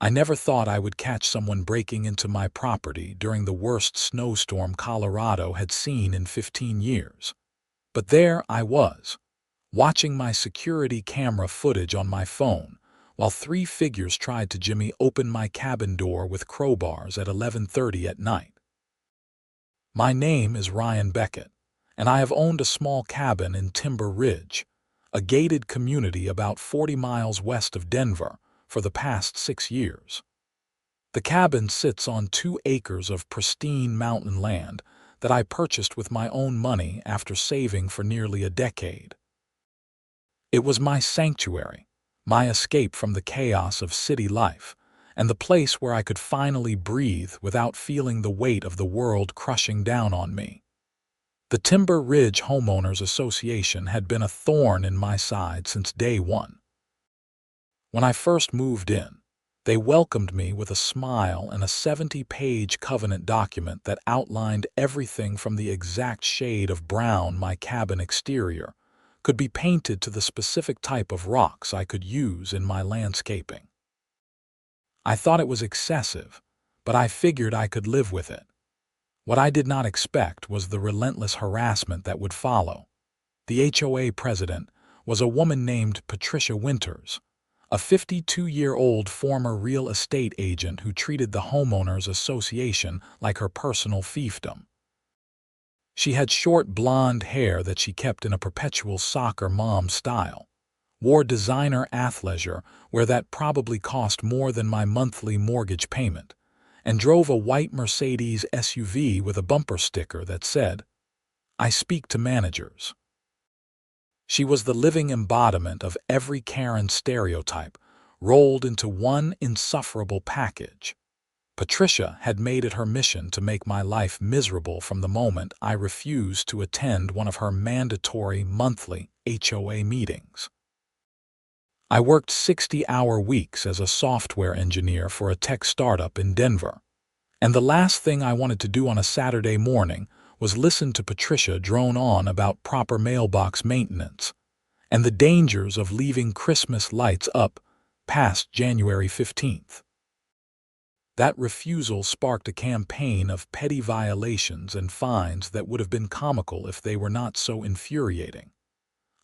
I never thought I would catch someone breaking into my property during the worst snowstorm Colorado had seen in 15 years. But there I was, watching my security camera footage on my phone, while three figures tried to jimmy open my cabin door with crowbars at 11:30 at night. My name is Ryan Beckett, and I have owned a small cabin in Timber Ridge, a gated community about 40 miles west of Denver, for the past 6 years. The cabin sits on 2 acres of pristine mountain land that I purchased with my own money after saving for nearly a decade. It was my sanctuary, my escape from the chaos of city life, and the place where I could finally breathe without feeling the weight of the world crushing down on me. The Timber Ridge Homeowners Association had been a thorn in my side since day one. When I first moved in, they welcomed me with a smile and a 70-page covenant document that outlined everything from the exact shade of brown my cabin exterior could be painted to the specific type of rocks I could use in my landscaping. I thought it was excessive, but I figured I could live with it. What I did not expect was the relentless harassment that would follow. The HOA president was a woman named Patricia Winters, a 52-year-old former real estate agent who treated the Homeowners Association like her personal fiefdom. She had short blonde hair that she kept in a perpetual soccer mom style, wore designer athleisure where that probably cost more than my monthly mortgage payment, and drove a white Mercedes SUV with a bumper sticker that said, "I speak to managers." She was the living embodiment of every Karen stereotype, rolled into one insufferable package. Patricia had made it her mission to make my life miserable from the moment I refused to attend one of her mandatory monthly HOA meetings. I worked 60-hour weeks as a software engineer for a tech startup in Denver, and the last thing I wanted to do on a Saturday morning was listen to Patricia drone on about proper mailbox maintenance and the dangers of leaving Christmas lights up past January 15th. That refusal sparked a campaign of petty violations and fines that would have been comical if they were not so infuriating.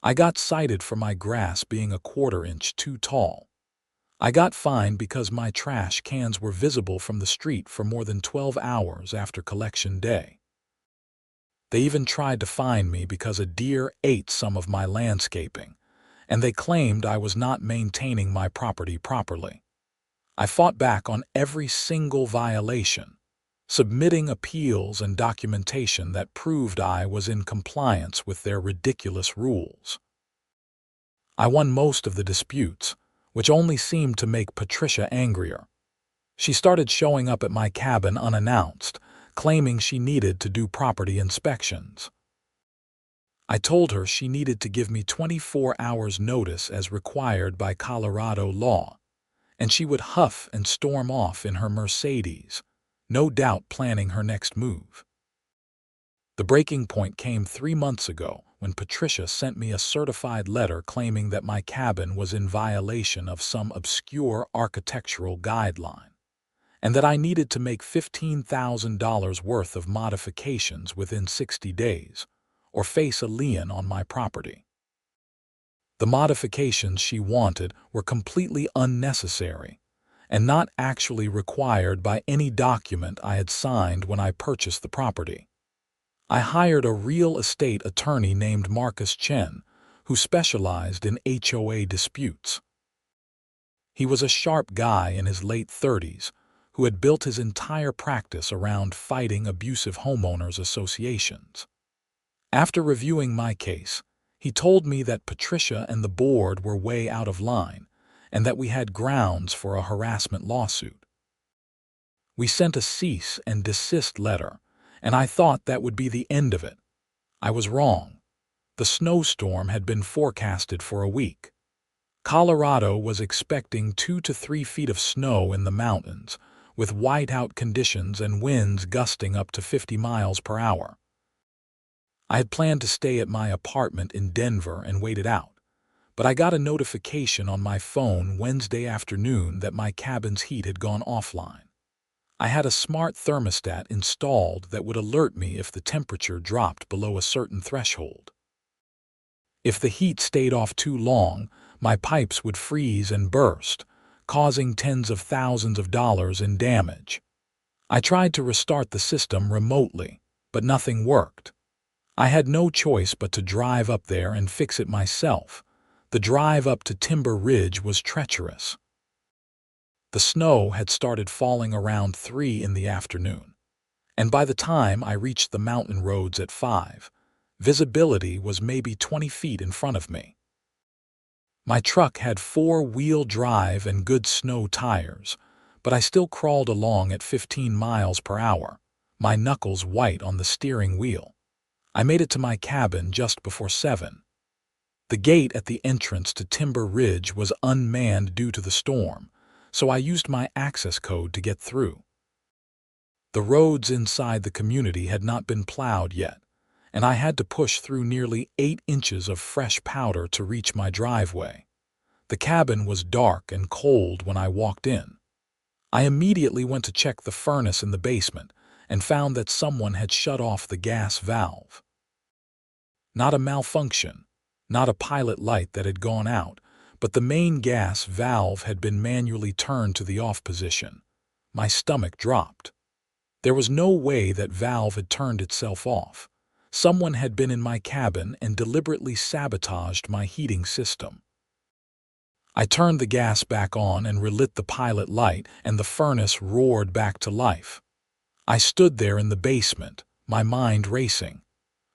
I got cited for my grass being a quarter-inch too tall. I got fined because my trash cans were visible from the street for more than 12 hours after collection day. They even tried to fine me because a deer ate some of my landscaping, and they claimed I was not maintaining my property properly. I fought back on every single violation, submitting appeals and documentation that proved I was in compliance with their ridiculous rules. I won most of the disputes, which only seemed to make Patricia angrier. She started showing up at my cabin unannounced, claiming she needed to do property inspections. I told her she needed to give me 24 hours notice as required by Colorado law, and she would huff and storm off in her Mercedes, no doubt planning her next move. The breaking point came 3 months ago when Patricia sent me a certified letter claiming that my cabin was in violation of some obscure architectural guideline, and that I needed to make $15,000 worth of modifications within 60 days, or face a lien on my property. The modifications she wanted were completely unnecessary and not actually required by any document I had signed when I purchased the property. I hired a real estate attorney named Marcus Chen, who specialized in HOA disputes. He was a sharp guy in his late 30s who had built his entire practice around fighting abusive homeowners associations. After reviewing my case, he told me that Patricia and the board were way out of line and that we had grounds for a harassment lawsuit. We sent a cease and desist letter, and I thought that would be the end of it. I was wrong. The snowstorm had been forecasted for a week. Colorado was expecting 2 to 3 feet of snow in the mountains, with whiteout conditions and winds gusting up to 50 miles per hour. I had planned to stay at my apartment in Denver and wait it out, but I got a notification on my phone Wednesday afternoon that my cabin's heat had gone offline. I had a smart thermostat installed that would alert me if the temperature dropped below a certain threshold. If the heat stayed off too long, my pipes would freeze and burst, causing tens of thousands of dollars in damage. I tried to restart the system remotely, but nothing worked. I had no choice but to drive up there and fix it myself. The drive up to Timber Ridge was treacherous. The snow had started falling around 3 in the afternoon, and by the time I reached the mountain roads at 5, visibility was maybe 20 feet in front of me. My truck had 4-wheel drive and good snow tires, but I still crawled along at 15 miles per hour, my knuckles white on the steering wheel. I made it to my cabin just before 7. The gate at the entrance to Timber Ridge was unmanned due to the storm, so I used my access code to get through. The roads inside the community had not been plowed yet, and I had to push through nearly 8 inches of fresh powder to reach my driveway. The cabin was dark and cold when I walked in. I immediately went to check the furnace in the basement and found that someone had shut off the gas valve. Not a malfunction, not a pilot light that had gone out, but the main gas valve had been manually turned to the off position. My stomach dropped. There was no way that valve had turned itself off. Someone had been in my cabin and deliberately sabotaged my heating system. I turned the gas back on and relit the pilot light, and the furnace roared back to life. I stood there in the basement, my mind racing.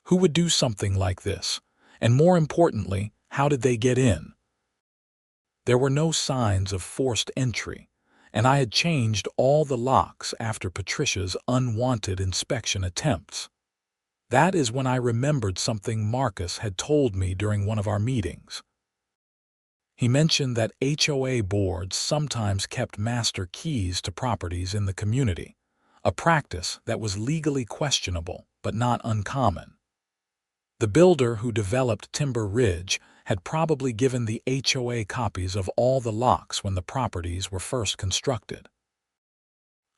Who would do something like this? And more importantly, how did they get in? There were no signs of forced entry, and I had changed all the locks after Patricia's unwanted inspection attempts. That is when I remembered something Marcus had told me during one of our meetings. He mentioned that HOA boards sometimes kept master keys to properties in the community, a practice that was legally questionable but not uncommon. The builder who developed Timber Ridge had probably given the HOA copies of all the locks when the properties were first constructed.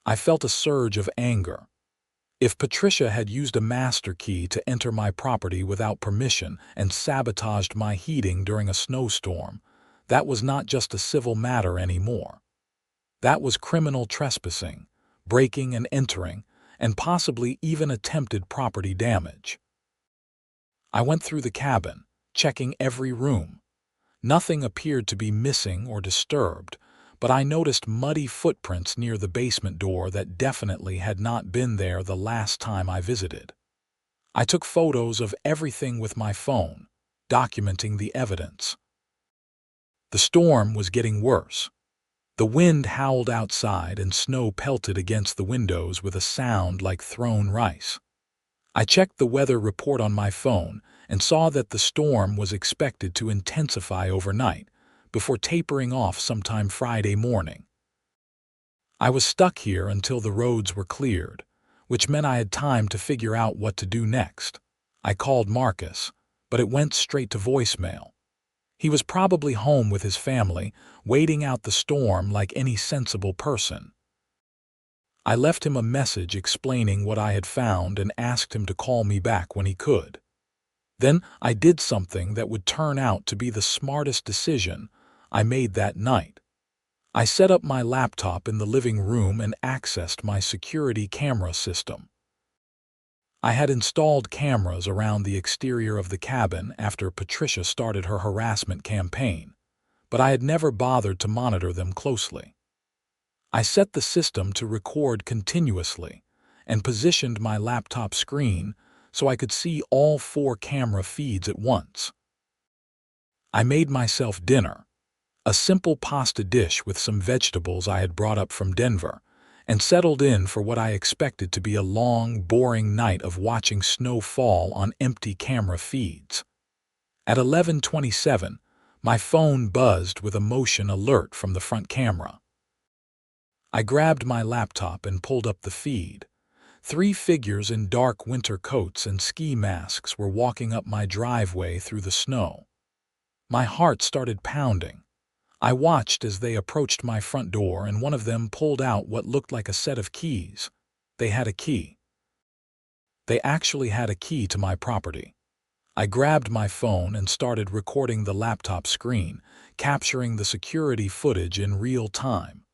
I felt a surge of anger. If Patricia had used a master key to enter my property without permission and sabotaged my heating during a snowstorm, that was not just a civil matter anymore. That was criminal trespassing, breaking and entering, and possibly even attempted property damage. I went through the cabin, checking every room. Nothing appeared to be missing or disturbed, but I noticed muddy footprints near the basement door that definitely had not been there the last time I visited. I took photos of everything with my phone, documenting the evidence. The storm was getting worse. The wind howled outside and snow pelted against the windows with a sound like thrown rice. I checked the weather report on my phone and saw that the storm was expected to intensify overnight, before tapering off sometime Friday morning. I was stuck here until the roads were cleared, which meant I had time to figure out what to do next. I called Marcus, but it went straight to voicemail. He was probably home with his family, waiting out the storm like any sensible person. I left him a message explaining what I had found and asked him to call me back when he could. Then I did something that would turn out to be the smartest decision I made that night. I set up my laptop in the living room and accessed my security camera system. I had installed cameras around the exterior of the cabin after Patricia started her harassment campaign, but I had never bothered to monitor them closely. I set the system to record continuously and positioned my laptop screen so I could see all 4 camera feeds at once. I made myself dinner, a simple pasta dish with some vegetables I had brought up from Denver, and settled in for what I expected to be a long, boring night of watching snow fall on empty camera feeds. At 11:27, my phone buzzed with a motion alert from the front camera. I grabbed my laptop and pulled up the feed. 3 figures in dark winter coats and ski masks were walking up my driveway through the snow. My heart started pounding. I watched as they approached my front door, and one of them pulled out what looked like a set of keys. They had a key. They actually had a key to my property. I grabbed my phone and started recording the laptop screen, capturing the security footage in real time.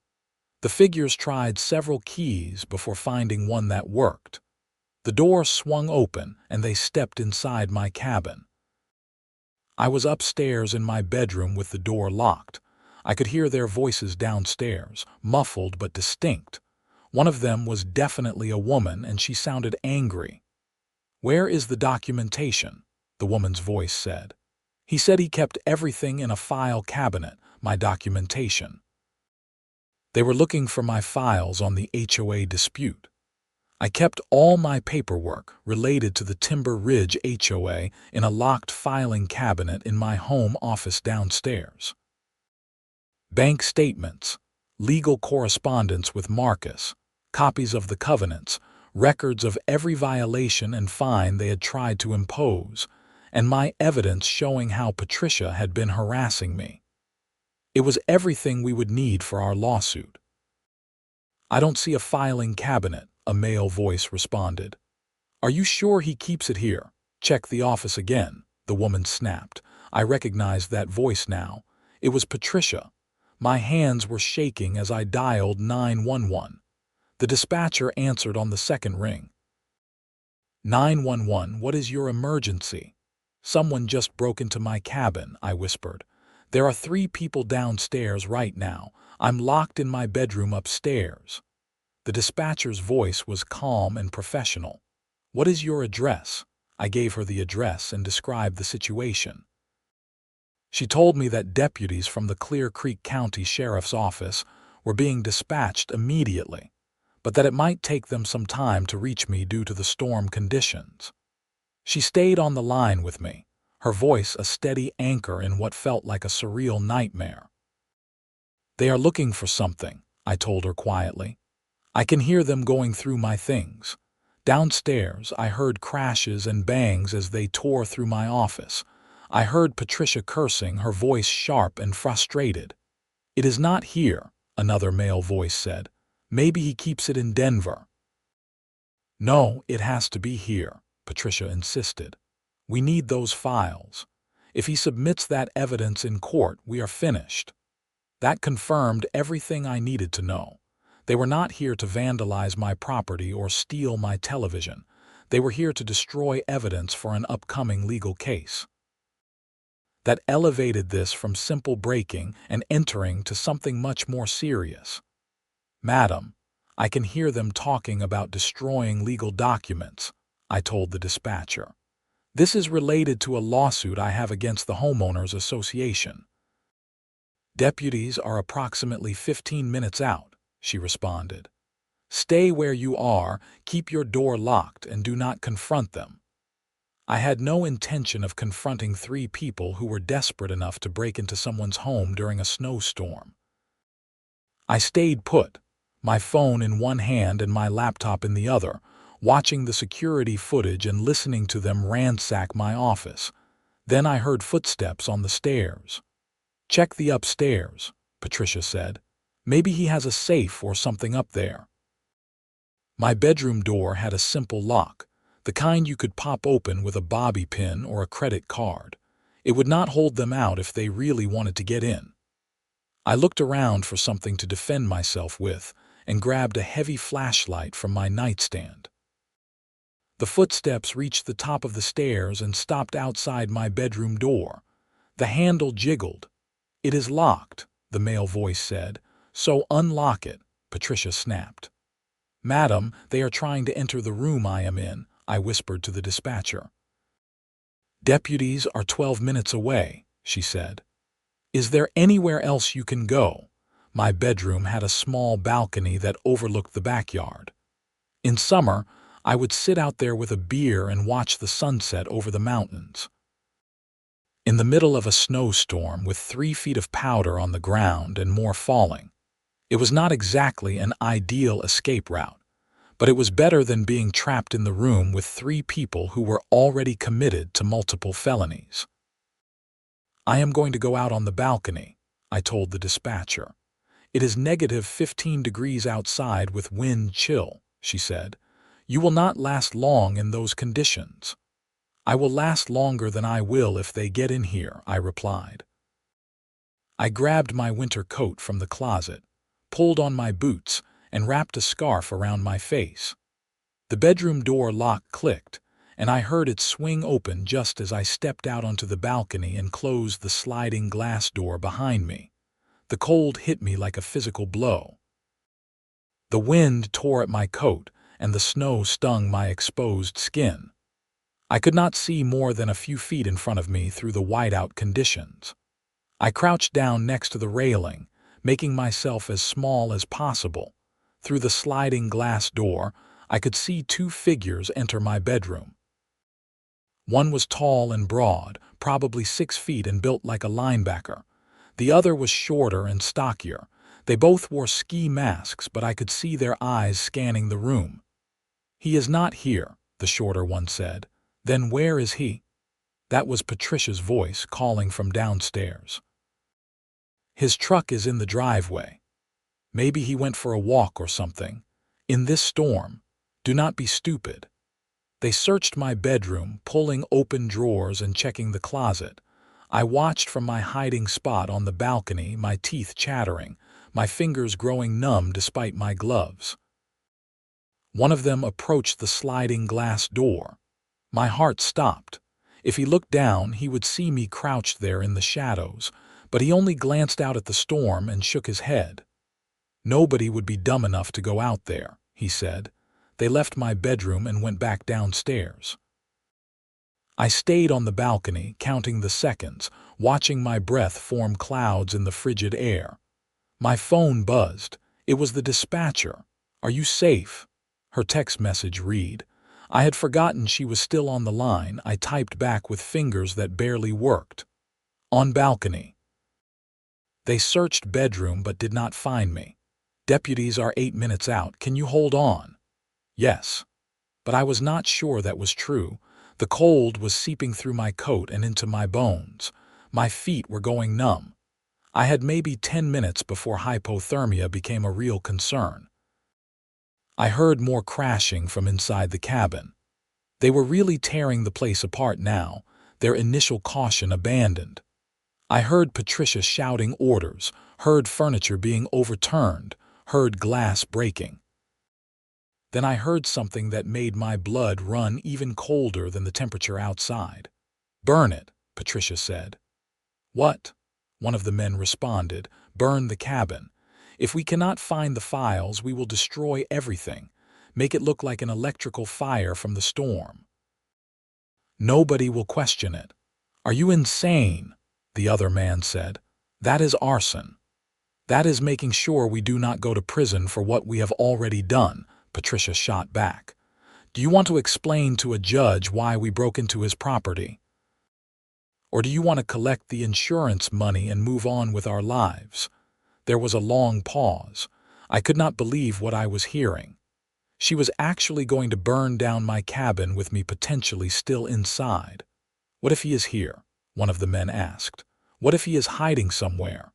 The figures tried several keys before finding one that worked. The door swung open and they stepped inside my cabin. I was upstairs in my bedroom with the door locked. I could hear their voices downstairs, muffled but distinct. One of them was definitely a woman, and she sounded angry. "Where is the documentation?" the woman's voice said. "He said he kept everything in a file cabinet, my documentation." They were looking for my files on the HOA dispute. I kept all my paperwork related to the Timber Ridge HOA in a locked filing cabinet in my home office downstairs. Bank statements, legal correspondence with Marcus, copies of the covenants, records of every violation and fine they had tried to impose, and my evidence showing how Patricia had been harassing me. It was everything we would need for our lawsuit. "I don't see a filing cabinet," a male voice responded. "Are you sure he keeps it here? Check the office again," the woman snapped. I recognized that voice now. It was Patricia. My hands were shaking as I dialed 911. The dispatcher answered on the second ring. "911, what is your emergency?" "Someone just broke into my cabin," I whispered. "There are 3 people downstairs right now. I'm locked in my bedroom upstairs." The dispatcher's voice was calm and professional. "What is your address?" I gave her the address and described the situation. She told me that deputies from the Clear Creek County Sheriff's Office were being dispatched immediately, but that it might take them some time to reach me due to the storm conditions. She stayed on the line with me, her voice a steady anchor in what felt like a surreal nightmare. "They are looking for something," I told her quietly. "I can hear them going through my things." Downstairs, I heard crashes and bangs as they tore through my office. I heard Patricia cursing, her voice sharp and frustrated. "It is not here," another male voice said. "Maybe he keeps it in Denver." "No, it has to be here," Patricia insisted. "We need those files. If he submits that evidence in court, we are finished." That confirmed everything I needed to know. They were not here to vandalize my property or steal my television. They were here to destroy evidence for an upcoming legal case. That elevated this from simple breaking and entering to something much more serious. "Madam, I can hear them talking about destroying legal documents," I told the dispatcher. "This is related to a lawsuit I have against the homeowners association." "Deputies are approximately 15 minutes out," she responded. "Stay where you are, keep your door locked, and do not confront them." I had no intention of confronting 3 people who were desperate enough to break into someone's home during a snowstorm. I stayed put, my phone in one hand and my laptop in the other, watching the security footage and listening to them ransack my office. Then I heard footsteps on the stairs. "Check the upstairs," Patricia said. "Maybe he has a safe or something up there." My bedroom door had a simple lock, the kind you could pop open with a bobby pin or a credit card. It would not hold them out if they really wanted to get in. I looked around for something to defend myself with and grabbed a heavy flashlight from my nightstand. The footsteps reached the top of the stairs and stopped outside my bedroom door. The handle jiggled. "It is locked," the male voice said. "So unlock it," Patricia snapped. "Madam, they are trying to enter the room I am in," I whispered to the dispatcher. "Deputies are 12 minutes away," she said. "Is there anywhere else you can go?" My bedroom had a small balcony that overlooked the backyard. In summer, I would sit out there with a beer and watch the sunset over the mountains. In the middle of a snowstorm with 3 feet of powder on the ground and more falling, it was not exactly an ideal escape route, but it was better than being trapped in the room with 3 people who were already committed to multiple felonies. "I am going to go out on the balcony," I told the dispatcher. "It is -15 degrees outside with wind chill," she said. "You will not last long in those conditions." "I will last longer than I will if they get in here," I replied. I grabbed my winter coat from the closet, pulled on my boots, and wrapped a scarf around my face. The bedroom door lock clicked, and I heard it swing open just as I stepped out onto the balcony and closed the sliding glass door behind me. The cold hit me like a physical blow. The wind tore at my coat, and the snow stung my exposed skin. I could not see more than a few feet in front of me through the whiteout conditions. I crouched down next to the railing, making myself as small as possible. Through the sliding glass door, I could see two figures enter my bedroom. One was tall and broad, probably 6 feet and built like a linebacker. The other was shorter and stockier. They both wore ski masks, but I could see their eyes scanning the room. "He is not here," the shorter one said. "Then where is he?" That was Patricia's voice calling from downstairs. "His truck is in the driveway. Maybe he went for a walk or something. In this storm, do not be stupid." They searched my bedroom, pulling open drawers and checking the closet. I watched from my hiding spot on the balcony, my teeth chattering, my fingers growing numb despite my gloves. One of them approached the sliding glass door. My heart stopped. If he looked down, he would see me crouched there in the shadows, but he only glanced out at the storm and shook his head. "Nobody would be dumb enough to go out there," he said. They left my bedroom and went back downstairs. I stayed on the balcony, counting the seconds, watching my breath form clouds in the frigid air. My phone buzzed. It was the dispatcher. "Are you safe?" Her text message read. I had forgotten she was still on the line. I typed back with fingers that barely worked. "On balcony." They searched bedroom but did not find me. "Deputies are 8 minutes out. Can you hold on?" "Yes." But I was not sure that was true. The cold was seeping through my coat and into my bones. My feet were going numb. I had maybe 10 minutes before hypothermia became a real concern. I heard more crashing from inside the cabin. They were really tearing the place apart now, their initial caution abandoned. I heard Patricia shouting orders, heard furniture being overturned, heard glass breaking. Then I heard something that made my blood run even colder than the temperature outside. "Burn it," Patricia said. "What?" One of the men responded. "Burn the cabin. If we cannot find the files, we will destroy everything. Make it look like an electrical fire from the storm. Nobody will question it." "Are you insane?" the other man said. "That is arson. That is making sure we do not go to prison for what we have already done," Patricia shot back. "Do you want to explain to a judge why we broke into his property? Or do you want to collect the insurance money and move on with our lives?" There was a long pause. I could not believe what I was hearing. She was actually going to burn down my cabin with me potentially still inside. "What if he is here?" one of the men asked. "What if he is hiding somewhere?"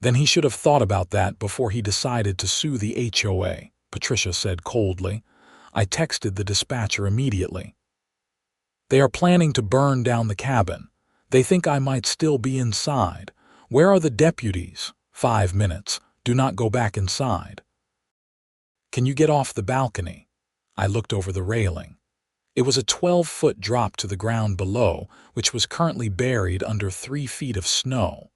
"Then he should have thought about that before he decided to sue the HOA, Patricia said coldly. I texted the dispatcher immediately. "They are planning to burn down the cabin. They think I might still be inside. Where are the deputies?" 5 minutes. "Do not go back inside." "Can you get off the balcony?" I looked over the railing. It was a 12-foot drop to the ground below, which was currently buried under 3 feet of snow.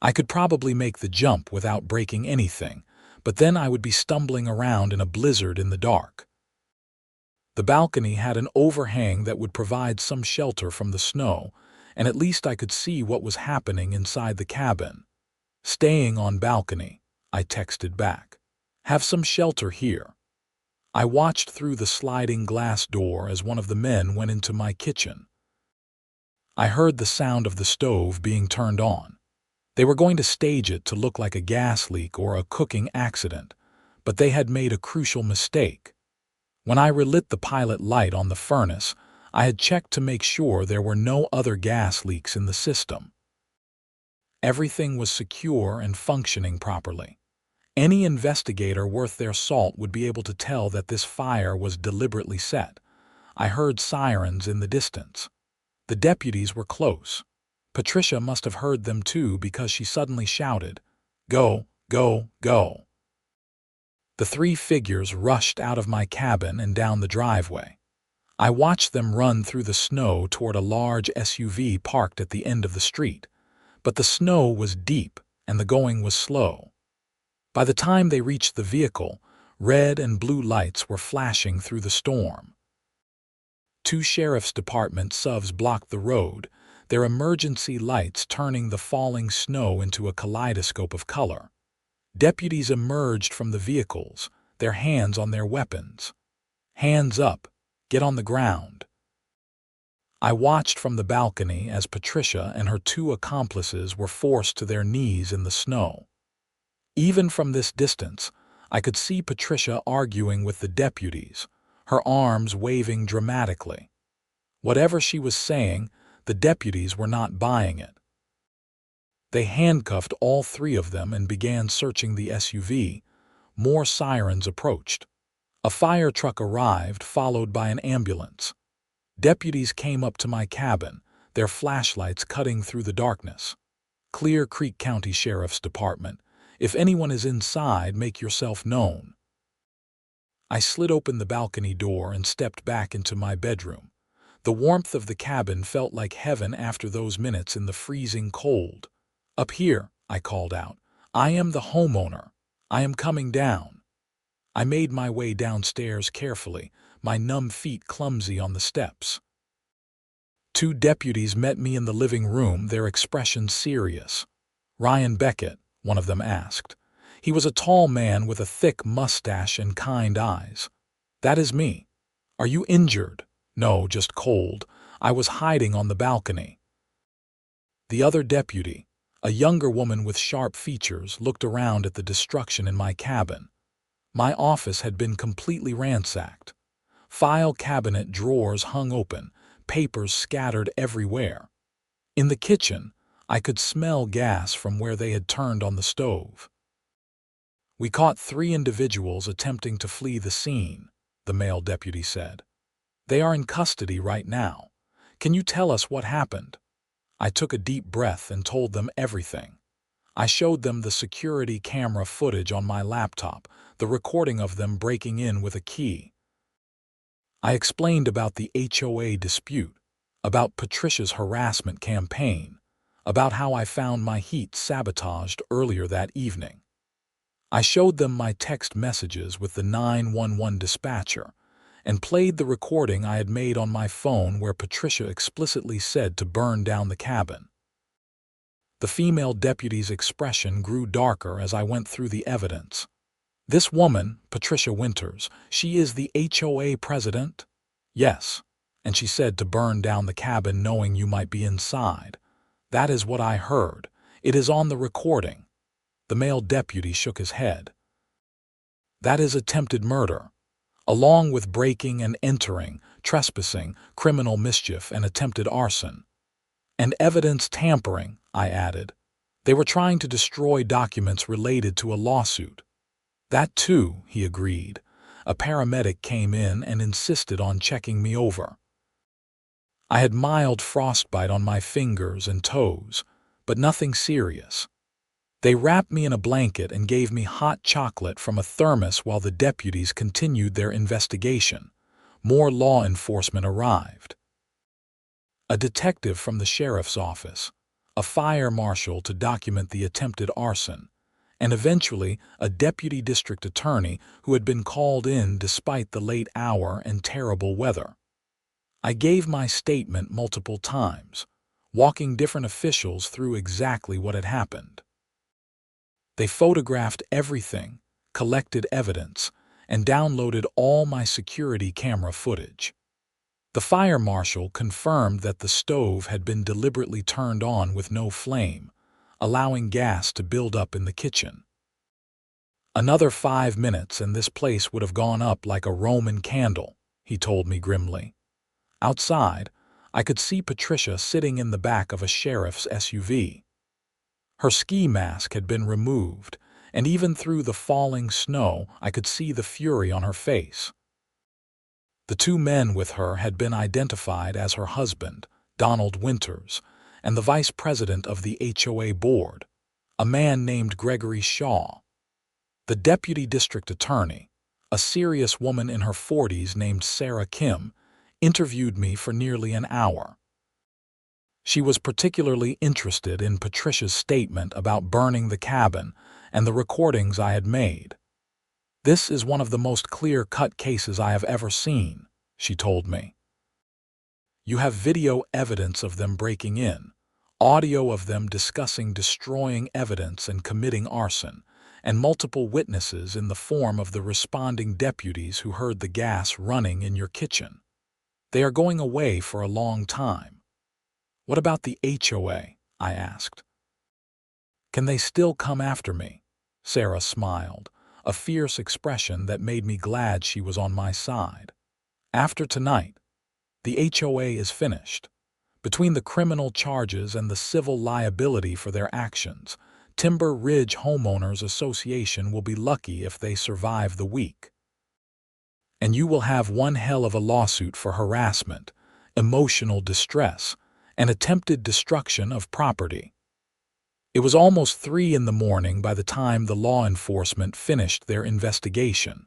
I could probably make the jump without breaking anything, but then I would be stumbling around in a blizzard in the dark. The balcony had an overhang that would provide some shelter from the snow, and at least I could see what was happening inside the cabin. "Staying on balcony," I texted back. "Have some shelter here." I watched through the sliding glass door as one of the men went into my kitchen. I heard the sound of the stove being turned on. They were going to stage it to look like a gas leak or a cooking accident, but they had made a crucial mistake. When I relit the pilot light on the furnace, I had checked to make sure there were no other gas leaks in the system. Everything was secure and functioning properly. Any investigator worth their salt would be able to tell that this fire was deliberately set. I heard sirens in the distance. The deputies were close. Patricia must have heard them too because she suddenly shouted, "Go, go, go." The three figures rushed out of my cabin and down the driveway. I watched them run through the snow toward a large SUV parked at the end of the street, but the snow was deep and the going was slow. By the time they reached the vehicle, red and blue lights were flashing through the storm. Two sheriff's department SUVs blocked the road, their emergency lights turning the falling snow into a kaleidoscope of color. Deputies emerged from the vehicles, their hands on their weapons. "Hands up! Get on the ground!" I watched from the balcony as Patricia and her two accomplices were forced to their knees in the snow. Even from this distance, I could see Patricia arguing with the deputies, her arms waving dramatically. Whatever she was saying, the deputies were not buying it. They handcuffed all three of them and began searching the SUV. More sirens approached. A fire truck arrived, followed by an ambulance. Deputies came up to my cabin, their flashlights cutting through the darkness. "Clear Creek County Sheriff's Department. If anyone is inside, make yourself known." I slid open the balcony door and stepped back into my bedroom. The warmth of the cabin felt like heaven after those minutes in the freezing cold. "Up here," I called out. "I am the homeowner. I am coming down." I made my way downstairs carefully, my numb feet clumsy on the steps. Two deputies met me in the living room, their expressions serious. "Ryan Beckett?" one of them asked. He was a tall man with a thick mustache and kind eyes. "That is me." "Are you injured?" "No, just cold. I was hiding on the balcony." The other deputy, a younger woman with sharp features, looked around at the destruction in my cabin. My office had been completely ransacked. File cabinet drawers hung open, papers scattered everywhere. In the kitchen, I could smell gas from where they had turned on the stove. "We caught 3 individuals attempting to flee the scene," the male deputy said. "They are in custody right now. Can you tell us what happened?" I took a deep breath and told them everything. I showed them the security camera footage on my laptop, the recording of them breaking in with a key. I explained about the HOA dispute, about Patricia's harassment campaign, about how I found my heat sabotaged earlier that evening. I showed them my text messages with the 911 dispatcher and played the recording I had made on my phone where Patricia explicitly said to burn down the cabin. The female deputy's expression grew darker as I went through the evidence. "This woman, Patricia Winters, she is the HOA president?" "Yes. And she said to burn down the cabin knowing you might be inside." "That is what I heard. It is on the recording." The male deputy shook his head. "That is attempted murder, along with breaking and entering, trespassing, criminal mischief, and attempted arson. And evidence tampering," I added. "They were trying to destroy documents related to a lawsuit." "That too," he agreed. A paramedic came in and insisted on checking me over. I had mild frostbite on my fingers and toes, but nothing serious. They wrapped me in a blanket and gave me hot chocolate from a thermos while the deputies continued their investigation. More law enforcement arrived. A detective from the sheriff's office, a fire marshal to document the attempted arson, and eventually a deputy district attorney who had been called in despite the late hour and terrible weather. I gave my statement multiple times, walking different officials through exactly what had happened. They photographed everything, collected evidence, and downloaded all my security camera footage. The fire marshal confirmed that the stove had been deliberately turned on with no flame, allowing gas to build up in the kitchen. "Another 5 minutes and this place would have gone up like a Roman candle," he told me grimly. Outside, I could see Patricia sitting in the back of a sheriff's SUV. Her ski mask had been removed, and even through the falling snow, I could see the fury on her face. The two men with her had been identified as her husband, Donald Winters, and the vice president of the HOA board, a man named Gregory Shaw. The deputy district attorney, a serious woman in her 40s named Sarah Kim, interviewed me for nearly an hour. She was particularly interested in Patricia's statement about burning the cabin and the recordings I had made. "This is one of the most clear-cut cases I have ever seen," she told me. "You have video evidence of them breaking in, audio of them discussing destroying evidence and committing arson, and multiple witnesses in the form of the responding deputies who heard the gas running in your kitchen. They are going away for a long time." "What about the HOA?" I asked. "Can they still come after me?" Sarah smiled, a fierce expression that made me glad she was on my side. "After tonight, the HOA is finished. Between the criminal charges and the civil liability for their actions, Timber Ridge Homeowners Association will be lucky if they survive the week. And you will have one hell of a lawsuit for harassment, emotional distress, and attempted destruction of property." It was almost 3 in the morning by the time the law enforcement finished their investigation.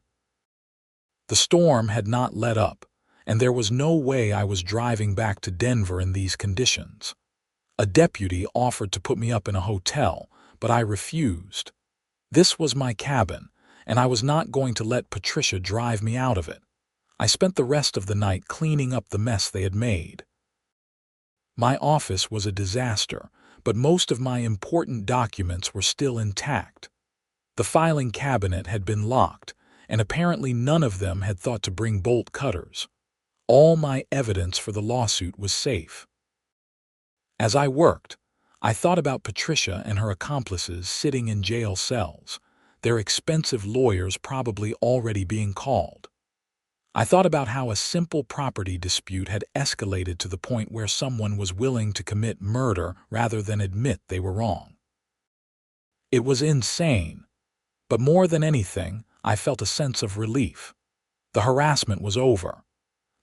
The storm had not let up, and there was no way I was driving back to Denver in these conditions. A deputy offered to put me up in a hotel, but I refused. This was my cabin, and I was not going to let Patricia drive me out of it. I spent the rest of the night cleaning up the mess they had made. My office was a disaster, but most of my important documents were still intact. The filing cabinet had been locked, and apparently none of them had thought to bring bolt cutters. All my evidence for the lawsuit was safe. As I worked, I thought about Patricia and her accomplices sitting in jail cells, their expensive lawyers probably already being called. I thought about how a simple property dispute had escalated to the point where someone was willing to commit murder rather than admit they were wrong. It was insane, but more than anything, I felt a sense of relief. The harassment was over.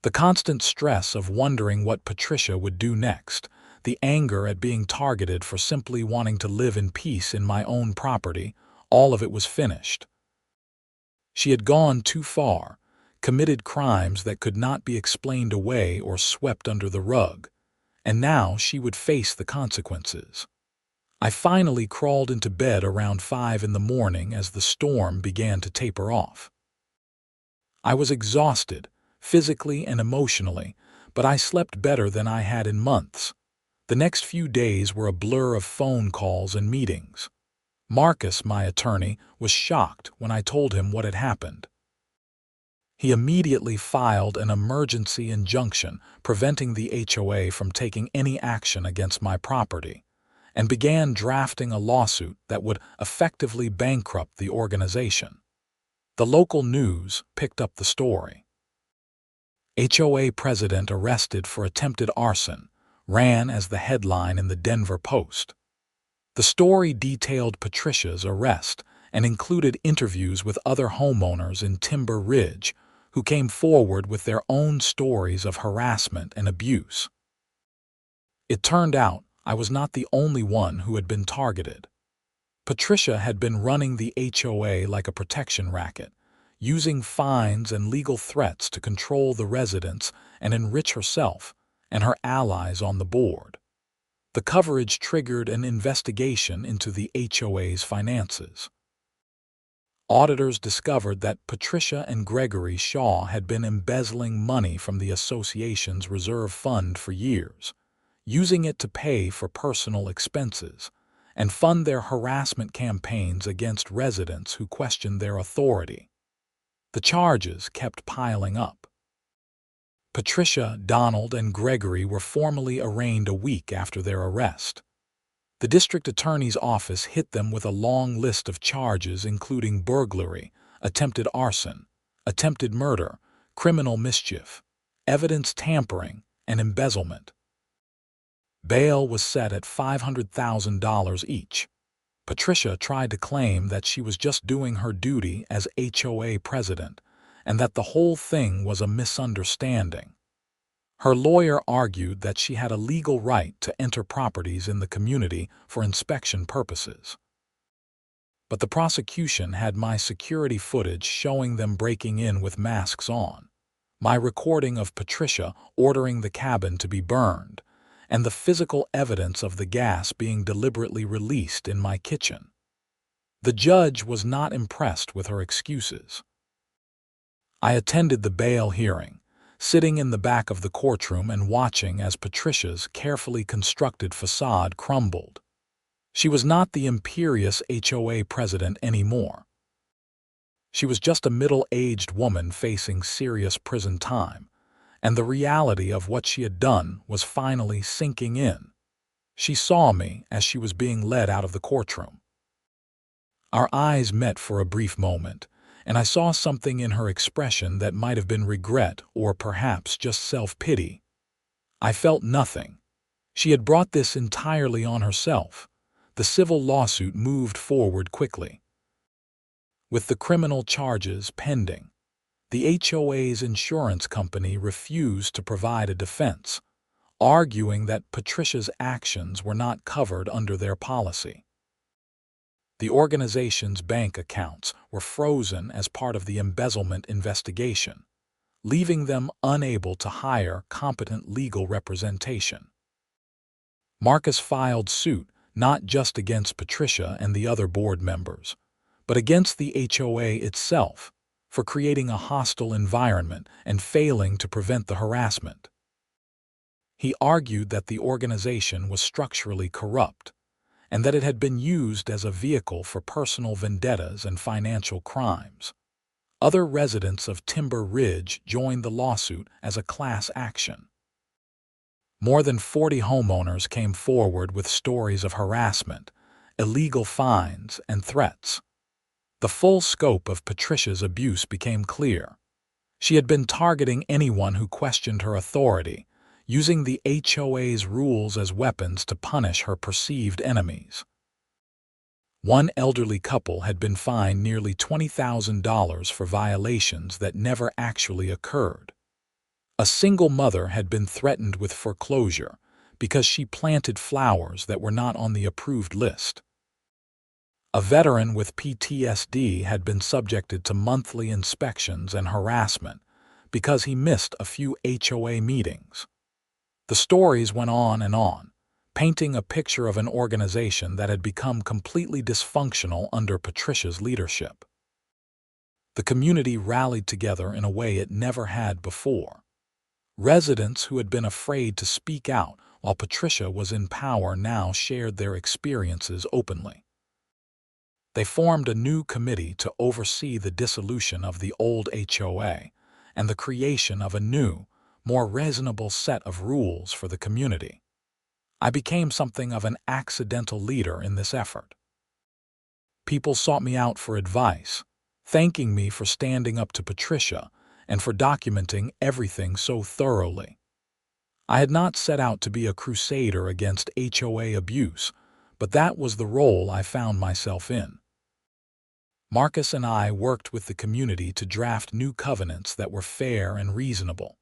The constant stress of wondering what Patricia would do next, the anger at being targeted for simply wanting to live in peace in my own property, all of it was finished. She had gone too far, committed crimes that could not be explained away or swept under the rug, and now she would face the consequences. I finally crawled into bed around 5 in the morning as the storm began to taper off. I was exhausted, physically and emotionally, but I slept better than I had in months. The next few days were a blur of phone calls and meetings. Marcus, my attorney, was shocked when I told him what had happened. He immediately filed an emergency injunction preventing the HOA from taking any action against my property, and began drafting a lawsuit that would effectively bankrupt the organization. The local news picked up the story. HOA president arrested for attempted arson ran as the headline in the Denver Post. The story detailed Patricia's arrest and included interviews with other homeowners in Timber Ridge who came forward with their own stories of harassment and abuse. It turned out I was not the only one who had been targeted. Patricia had been running the HOA like a protection racket, using fines and legal threats to control the residents and enrich herself and her allies on the board. The coverage triggered an investigation into the HOA's finances. Auditors discovered that Patricia and Gregory Shaw had been embezzling money from the association's reserve fund for years, using it to pay for personal expenses and fund their harassment campaigns against residents who questioned their authority. The charges kept piling up. Patricia, Donald, and Gregory were formally arraigned a week after their arrest. The district attorney's office hit them with a long list of charges including burglary, attempted arson, attempted murder, criminal mischief, evidence tampering, and embezzlement. Bail was set at $500,000 each. Patricia tried to claim that she was just doing her duty as HOA president and that the whole thing was a misunderstanding. Her lawyer argued that she had a legal right to enter properties in the community for inspection purposes. But the prosecution had my security footage showing them breaking in with masks on, my recording of Patricia ordering the cabin to be burned, and the physical evidence of the gas being deliberately released in my kitchen. The judge was not impressed with her excuses. I attended the bail hearing, sitting in the back of the courtroom and watching as Patricia's carefully constructed facade crumbled. She was not the imperious HOA president anymore. She was just a middle-aged woman facing serious prison time, and the reality of what she had done was finally sinking in. She saw me as she was being led out of the courtroom. Our eyes met for a brief moment, and I saw something in her expression that might have been regret or perhaps just self-pity. I felt nothing. She had brought this entirely on herself. The civil lawsuit moved forward quickly. With the criminal charges pending, the HOA's insurance company refused to provide a defense, arguing that Patricia's actions were not covered under their policy. The organization's bank accounts were frozen as part of the embezzlement investigation, leaving them unable to hire competent legal representation. Marcus filed suit not just against Patricia and the other board members, but against the HOA itself for creating a hostile environment and failing to prevent the harassment. He argued that the organization was structurally corrupt and that it had been used as a vehicle for personal vendettas and financial crimes. Other residents of Timber Ridge joined the lawsuit as a class action. More than 40 homeowners came forward with stories of harassment, illegal fines, and threats. The full scope of Patricia's abuse became clear. She had been targeting anyone who questioned her authority, using the HOA's rules as weapons to punish her perceived enemies. One elderly couple had been fined nearly $20,000 for violations that never actually occurred. A single mother had been threatened with foreclosure because she planted flowers that were not on the approved list. A veteran with PTSD had been subjected to monthly inspections and harassment because he missed a few HOA meetings. The stories went on, painting a picture of an organization that had become completely dysfunctional under Patricia's leadership. The community rallied together in a way it never had before. Residents who had been afraid to speak out while Patricia was in power now shared their experiences openly. They formed a new committee to oversee the dissolution of the old HOA and the creation of a new, more reasonable set of rules for the community. I became something of an accidental leader in this effort. People sought me out for advice, thanking me for standing up to Patricia and for documenting everything so thoroughly. I had not set out to be a crusader against HOA abuse, but that was the role I found myself in. Marcus and I worked with the community to draft new covenants that were fair and reasonable.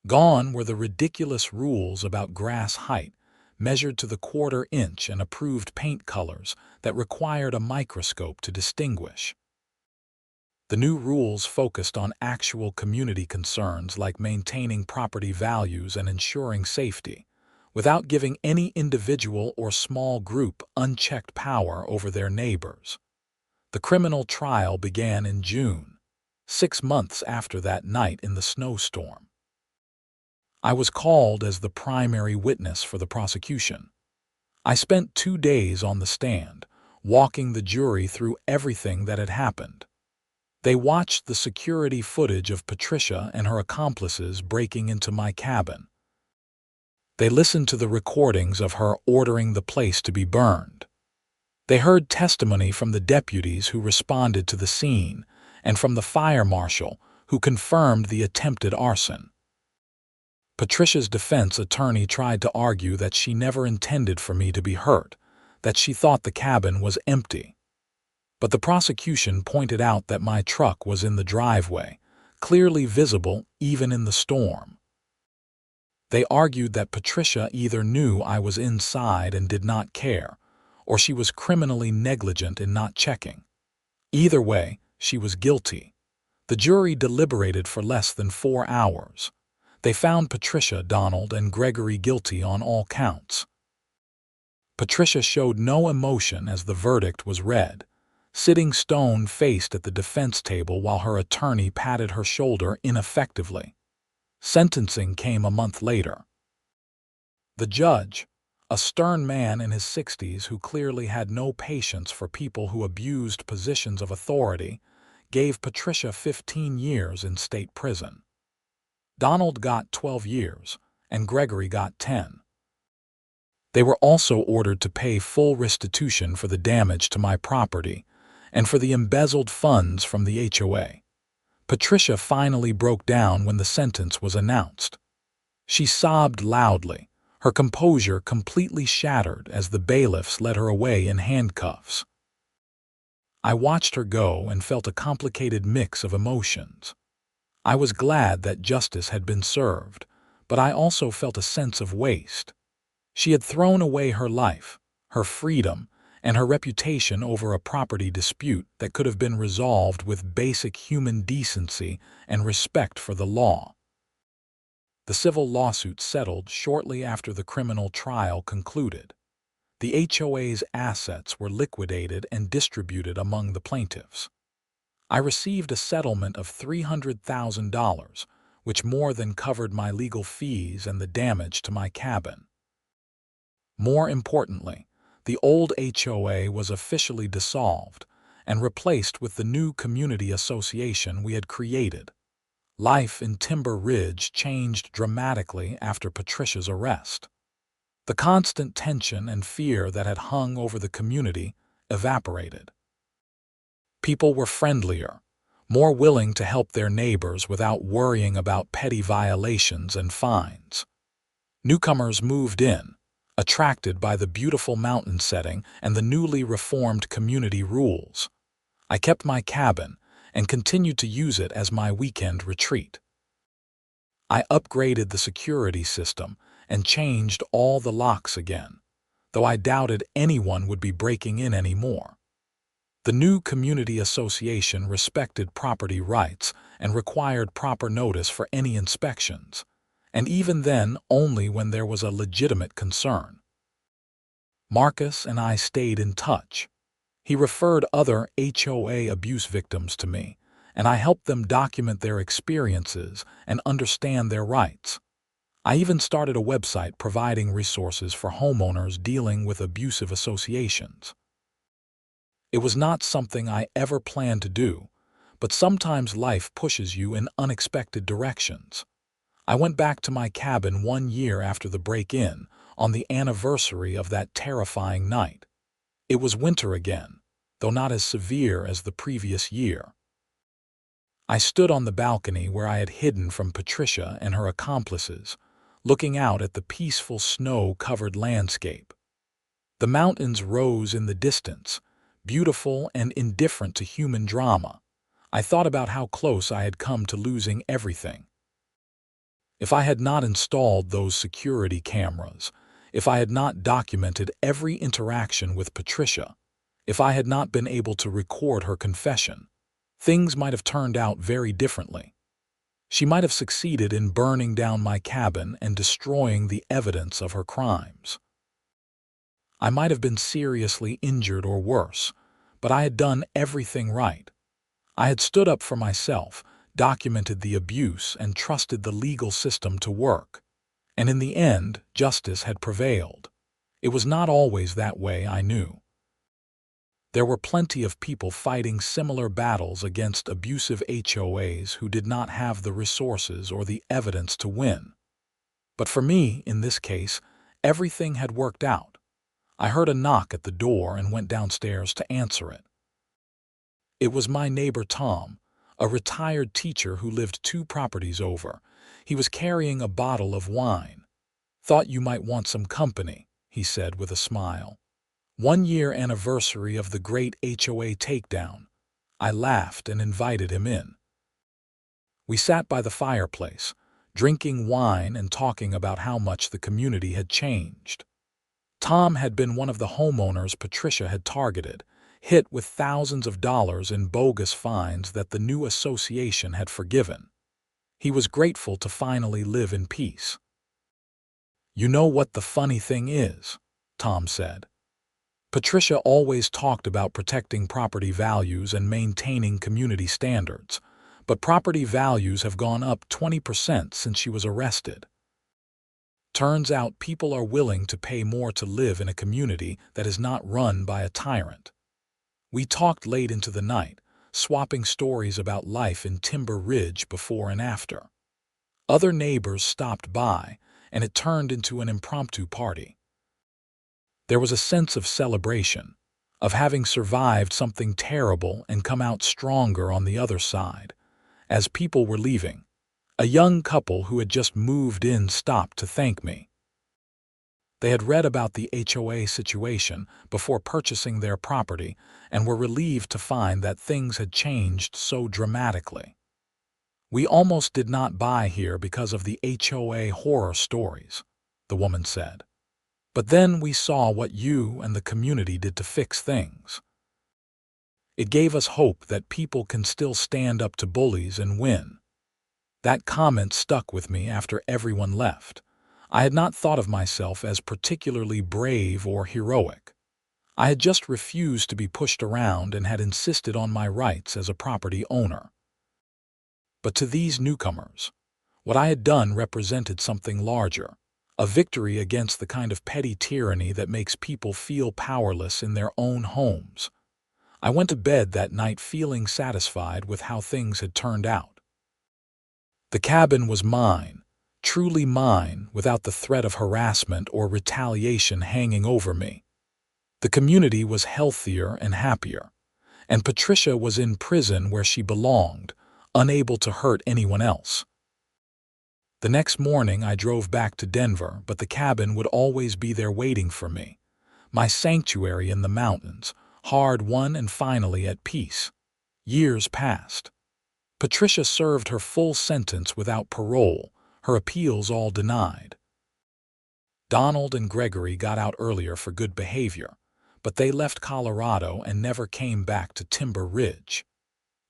Gone were the ridiculous rules about grass height, measured to the quarter inch, and approved paint colors that required a microscope to distinguish. The new rules focused on actual community concerns like maintaining property values and ensuring safety, without giving any individual or small group unchecked power over their neighbors. The criminal trial began in June, 6 months after that night in the snowstorm. I was called as the primary witness for the prosecution. I spent 2 days on the stand, walking the jury through everything that had happened. They watched the security footage of Patricia and her accomplices breaking into my cabin. They listened to the recordings of her ordering the place to be burned. They heard testimony from the deputies who responded to the scene and from the fire marshal who confirmed the attempted arson. Patricia's defense attorney tried to argue that she never intended for me to be hurt, that she thought the cabin was empty. But the prosecution pointed out that my truck was in the driveway, clearly visible even in the storm. They argued that Patricia either knew I was inside and did not care, or she was criminally negligent in not checking. Either way, she was guilty. The jury deliberated for less than 4 hours. They found Patricia, Donald, and Gregory guilty on all counts. Patricia showed no emotion as the verdict was read, sitting stone-faced at the defense table while her attorney patted her shoulder ineffectively. Sentencing came a month later. The judge, a stern man in his 60s who clearly had no patience for people who abused positions of authority, gave Patricia 15 years in state prison. Donald got 12 years, and Gregory got 10. They were also ordered to pay full restitution for the damage to my property and for the embezzled funds from the HOA. Patricia finally broke down when the sentence was announced. She sobbed loudly, her composure completely shattered as the bailiffs led her away in handcuffs. I watched her go and felt a complicated mix of emotions. I was glad that justice had been served, but I also felt a sense of waste. She had thrown away her life, her freedom, and her reputation over a property dispute that could have been resolved with basic human decency and respect for the law. The civil lawsuit settled shortly after the criminal trial concluded. The HOA's assets were liquidated and distributed among the plaintiffs. I received a settlement of $300,000, which more than covered my legal fees and the damage to my cabin. More importantly, the old HOA was officially dissolved and replaced with the new community association we had created. Life in Timber Ridge changed dramatically after Patricia's arrest. The constant tension and fear that had hung over the community evaporated. People were friendlier, more willing to help their neighbors without worrying about petty violations and fines. Newcomers moved in, attracted by the beautiful mountain setting and the newly reformed community rules. I kept my cabin and continued to use it as my weekend retreat. I upgraded the security system and changed all the locks again, though I doubted anyone would be breaking in anymore. The new community association respected property rights and required proper notice for any inspections, and even then only when there was a legitimate concern. Marcus and I stayed in touch. He referred other HOA abuse victims to me, and I helped them document their experiences and understand their rights. I even started a website providing resources for homeowners dealing with abusive associations. It was not something I ever planned to do, but sometimes life pushes you in unexpected directions. I went back to my cabin 1 year after the break-in, on the anniversary of that terrifying night. It was winter again, though not as severe as the previous year. I stood on the balcony where I had hidden from Patricia and her accomplices, looking out at the peaceful snow-covered landscape. The mountains rose in the distance, beautiful and indifferent to human drama. I thought about how close I had come to losing everything. If I had not installed those security cameras, if I had not documented every interaction with Patricia, if I had not been able to record her confession, things might have turned out very differently. She might have succeeded in burning down my cabin and destroying the evidence of her crimes. I might have been seriously injured or worse, but I had done everything right. I had stood up for myself, documented the abuse, and trusted the legal system to work. And in the end, justice had prevailed. It was not always that way, I knew. There were plenty of people fighting similar battles against abusive HOAs who did not have the resources or the evidence to win. But for me, in this case, everything had worked out. I heard a knock at the door and went downstairs to answer it. It was my neighbor Tom, a retired teacher who lived 2 properties over. He was carrying a bottle of wine. "Thought you might want some company," he said with a smile. "1-year anniversary of the great HOA takedown." I laughed and invited him in. We sat by the fireplace, drinking wine and talking about how much the community had changed. Tom had been one of the homeowners Patricia had targeted, hit with thousands of dollars in bogus fines that the new association had forgiven. He was grateful to finally live in peace. "You know what the funny thing is?" Tom said. "Patricia always talked about protecting property values and maintaining community standards, but property values have gone up 20% since she was arrested. Turns out people are willing to pay more to live in a community that is not run by a tyrant." We talked late into the night, swapping stories about life in Timber Ridge before and after. Other neighbors stopped by, and it turned into an impromptu party. There was a sense of celebration, of having survived something terrible and come out stronger on the other side. As people were leaving, a young couple who had just moved in stopped to thank me. They had read about the HOA situation before purchasing their property and were relieved to find that things had changed so dramatically. "We almost did not buy here because of the HOA horror stories," the woman said. "But then we saw what you and the community did to fix things. It gave us hope that people can still stand up to bullies and win." That comment stuck with me after everyone left. I had not thought of myself as particularly brave or heroic. I had just refused to be pushed around and had insisted on my rights as a property owner. But to these newcomers, what I had done represented something larger, a victory against the kind of petty tyranny that makes people feel powerless in their own homes. I went to bed that night feeling satisfied with how things had turned out. The cabin was mine, truly mine, without the threat of harassment or retaliation hanging over me. The community was healthier and happier, and Patricia was in prison where she belonged, unable to hurt anyone else. The next morning I drove back to Denver, but the cabin would always be there waiting for me, my sanctuary in the mountains, hard-won and finally at peace. Years passed. Patricia served her full sentence without parole, her appeals all denied. Donald and Gregory got out earlier for good behavior, but they left Colorado and never came back to Timber Ridge.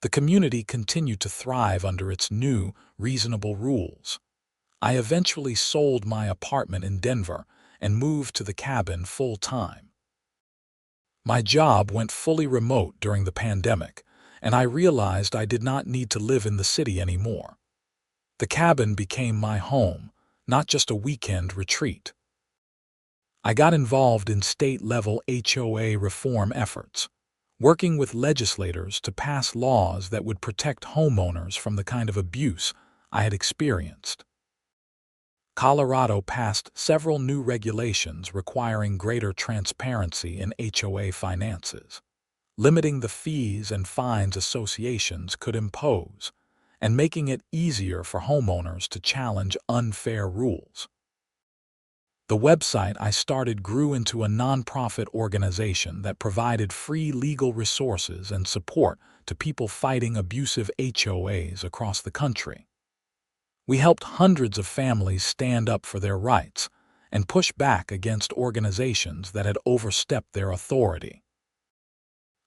The community continued to thrive under its new, reasonable rules. I eventually sold my apartment in Denver and moved to the cabin full-time. My job went fully remote during the pandemic, and I realized I did not need to live in the city anymore. The cabin became my home, not just a weekend retreat. I got involved in state-level HOA reform efforts, working with legislators to pass laws that would protect homeowners from the kind of abuse I had experienced. Colorado passed several new regulations requiring greater transparency in HOA finances, limiting the fees and fines associations could impose, and making it easier for homeowners to challenge unfair rules. The website I started grew into a nonprofit organization that provided free legal resources and support to people fighting abusive HOAs across the country. We helped hundreds of families stand up for their rights and push back against organizations that had overstepped their authority.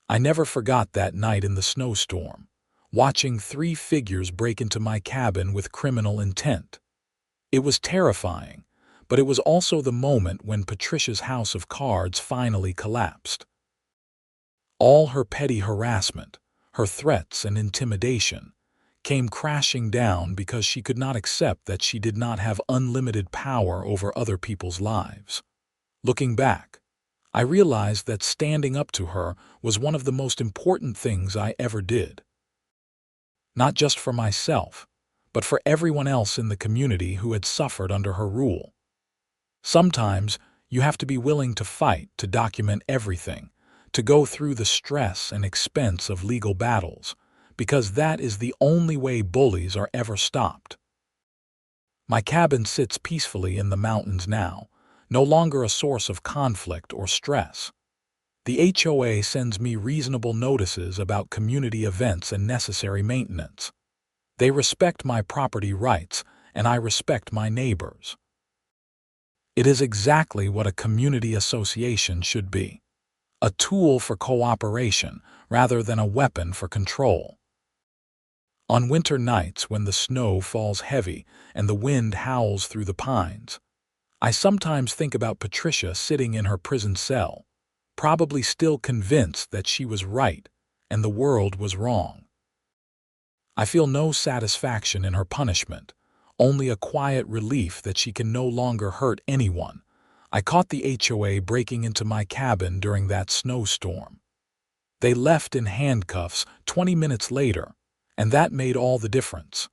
I never forgot that night in the snowstorm, watching 3 figures break into my cabin with criminal intent. It was terrifying, but it was also the moment when Patricia's house of cards finally collapsed. All her petty harassment, her threats and intimidation, came crashing down because she could not accept that she did not have unlimited power over other people's lives. Looking back, I realized that standing up to her was one of the most important things I ever did. Not just for myself, but for everyone else in the community who had suffered under her rule. Sometimes you have to be willing to fight, to document everything, to go through the stress and expense of legal battles, because that is the only way bullies are ever stopped. My cabin sits peacefully in the mountains now, no longer a source of conflict or stress. The HOA sends me reasonable notices about community events and necessary maintenance. They respect my property rights, and I respect my neighbors. It is exactly what a community association should be: a tool for cooperation rather than a weapon for control. On winter nights when the snow falls heavy and the wind howls through the pines, I sometimes think about Patricia sitting in her prison cell, probably still convinced that she was right and the world was wrong. I feel no satisfaction in her punishment, only a quiet relief that she can no longer hurt anyone. I caught the HOA breaking into my cabin during that snowstorm. They left in handcuffs 20 minutes later, and that made all the difference.